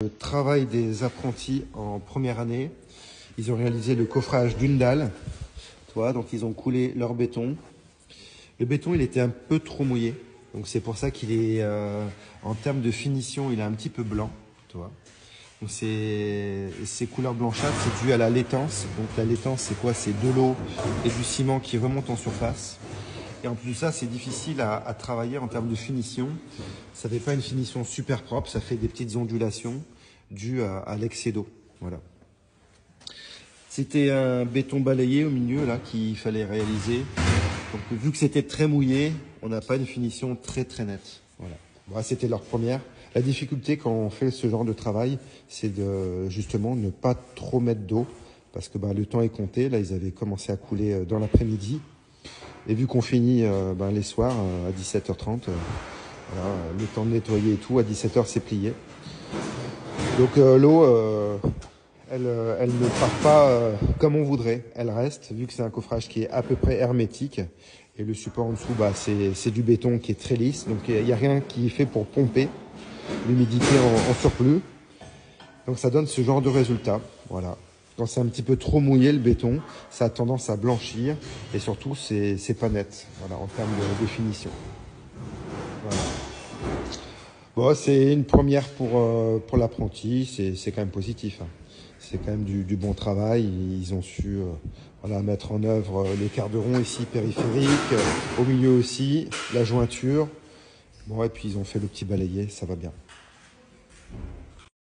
Le travail des apprentis en première année, ils ont réalisé le coffrage d'une dalle, donc ils ont coulé leur béton. Le béton, il était un peu trop mouillé, donc c'est pour ça qu'il est, en termes de finition, il est un petit peu blanc, Donc ces couleurs blanchâtres, c'est dû à la laitance. Donc la laitance, c'est quoi? C'est de l'eau et du ciment qui remontent en surface. Et en plus de ça, c'est difficile à travailler en termes de finition. Ça ne fait pas une finition super propre, ça fait des petites ondulations dues à l'excès d'eau. Voilà. C'était un béton balayé au milieu là qu'il fallait réaliser. Donc vu que c'était très mouillé, on n'a pas une finition très nette. Voilà. Bon, c'était leur première. La difficulté quand on fait ce genre de travail, c'est de justement ne pas trop mettre d'eau parce que le temps est compté. Là, ils avaient commencé à couler dans l'après-midi. Et vu qu'on finit les soirs à 17h30, voilà, le temps de nettoyer et tout, à 17h c'est plié. Donc l'eau, elle ne part pas comme on voudrait, elle reste, vu que c'est un coffrage qui est à peu près hermétique. Et le support en dessous, c'est du béton qui est très lisse, donc il n'y a rien qui est fait pour pomper l'humidité en surplus. Donc ça donne ce genre de résultat, voilà. Quand c'est un petit peu trop mouillé le béton, ça a tendance à blanchir et surtout c'est pas net, voilà, en termes de définition. Voilà. Bon, c'est une première pour l'apprenti, c'est quand même positif. C'est quand même du bon travail. Ils ont su mettre en œuvre les quarts de rond ici périphériques, au milieu aussi, la jointure. Bon, et puis ils ont fait le petit balayé, ça va bien.